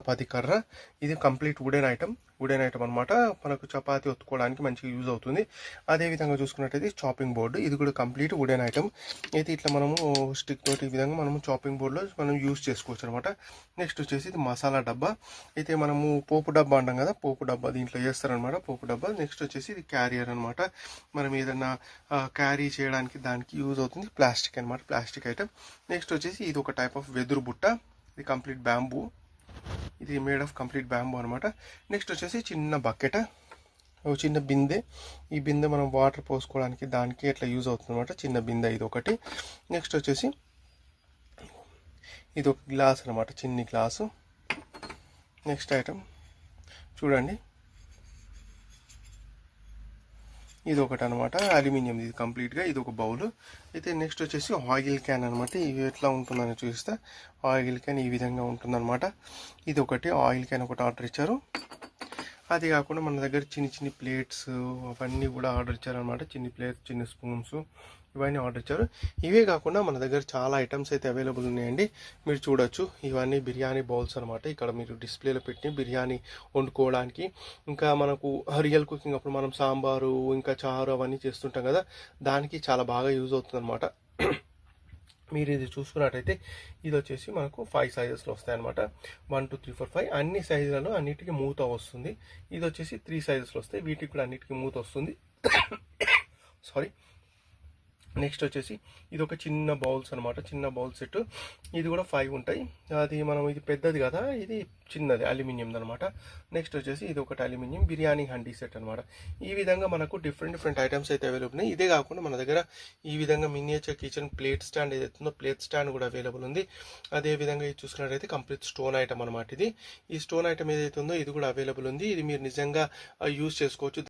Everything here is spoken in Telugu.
చపాతీ కర్ర. ఇది కంప్లీట్ వుడెన్ ఐటమ్ అనమాట. మనకు చపాతీ ఒత్తుకోవడానికి మంచిగా యూజ్ అవుతుంది. అదేవిధంగా చూసుకున్నట్టయితే చాపింగ్ బోర్డు, ఇది కూడా కంప్లీట్ వుడెన్ ఐటమ్. అయితే ఇట్లా మనము స్టిక్ తోటి ఈ విధంగా మనము చాపింగ్ బోర్డులో మనం యూజ్ చేసుకోవచ్చు అనమాట. నెక్స్ట్ వచ్చేసి ఇది మసాలా డబ్బా. అయితే మనము పోపు డబ్బా అంటాం కదా, పోపు డబ్బా దీంట్లో చేస్తారనమాట, పోపు డబ్బా. నెక్స్ట్ వచ్చేసి ఇది క్యారియర్ అనమాట. మనం ఏదన్నా క్యారీ చేయడానికి దానికి యూజ్ అవుతుంది. ప్లాస్టిక్ అనమాట, ప్లాస్టిక్ ఐటమ్. నెక్స్ట్ వచ్చేసి ఇది ఒక టైప్ ఆఫ్ వెదురు బుట్ట. ఇది కంప్లీట్ బ్యాంబూ, ఇది మేడ్ ఆఫ్ కంప్లీట్ బ్యాంబూ అనమాట. నెక్స్ట్ వచ్చేసి చిన్న బకెట్, ఒక చిన్న బిందె. ఈ బిందె మనం వాటర్ పోసుకోవడానికి దానికి ఎట్లా యూజ్ అవుతుంది అనమాట, చిన్న బిందె ఇది ఒకటి. నెక్స్ట్ వచ్చేసి ఇది ఒక గ్లాస్ అనమాట, చిన్ని గ్లాసు. నెక్స్ట్ ఐటమ్ చూడండి, ఇది ఒకటి అనమాట, అల్యూమినియం, ఇది కంప్లీట్గా. ఇది ఒక బౌల్. అయితే నెక్స్ట్ వచ్చేసి ఆయిల్ క్యాన్ అనమాట. ఇవి ఎట్లా ఉంటుందని చూపిస్తా. ఆయిల్ క్యాన్ ఈ విధంగా ఉంటుందన్నమాట. ఇది ఒకటి ఆయిల్ క్యాన్ ఒకటి ఆర్డర్ ఇచ్చారు. అది కాకుండా మన దగ్గర చిన్ని ప్లేట్స్ అవన్నీ కూడా ఆర్డర్ ఇచ్చారనమాట. చిన్ని ప్లేట్స్, చిన్న స్పూన్స్ ఇవన్నీ ఆర్డర్ ఇచ్చారు. ఇవే కాకుండా మన దగ్గర చాలా ఐటమ్స్ అయితే అవైలబుల్ ఉన్నాయండి, మీరు చూడొచ్చు. ఇవన్నీ బిర్యానీ బౌల్స్ అనమాట. ఇక్కడ మీరు డిస్ప్లేలో పెట్టి బిర్యానీ వండుకోవడానికి, ఇంకా మనకు రియల్ కుకింగ్ అప్పుడు మనం సాంబారు ఇంకా చారు అవన్నీ చేస్తుంటాం కదా, దానికి చాలా బాగా యూజ్ అవుతుంది అనమాట. మీరు ఇది చూసుకున్నట్టయితే ఇది వచ్చేసి మనకు 5 సైజెస్లో వస్తాయన్నమాట. 1 2 3 4 5 అన్ని సైజులలో అన్నిటికీ మూత వస్తుంది. ఇది వచ్చేసి 3 సైజెస్లో వస్తాయి, వీటికి కూడా అన్నిటికీ మూత వస్తుంది. సారీ. నెక్స్ట్ వచ్చేసి ఇది ఒక చిన్న బౌల్స్ అనమాట, చిన్న బౌల్ సెట్. ఇది కూడా 5 ఉంటాయి. అది మనం ఇది పెద్దది కదా, ఇది చిన్నది అల్యూమినియం అనమాట. నెక్స్ట్ వచ్చేసి ఇది ఒకటి అల్యూమినియం బిర్యానీ హండీ సెట్ అనమాట. ఈ విధంగా మనకు డిఫరెంట్ ఐటమ్స్ అయితే అవైలబుల్ ఉన్నాయి. ఇదే కాకుండా మన దగ్గర ఈ విధంగా మినియేచర్ కిచెన్ ప్లేట్ స్టాండ్ ఏదైతుందో ప్లేట్ స్టాండ్ కూడా అవైలబుల్ ఉంది. అదే విధంగా ఇది చూసుకున్నట్టయితే కంప్లీట్ స్టోన్ ఐటమ్ అనమాట. ఇది ఈ స్టోన్ ఐటమ్ ఏదైతే ఉందో ఇది కూడా అవైలబుల్ ఉంది. ఇది మీరు నిజంగా యూజ్ చేసుకోవచ్చు.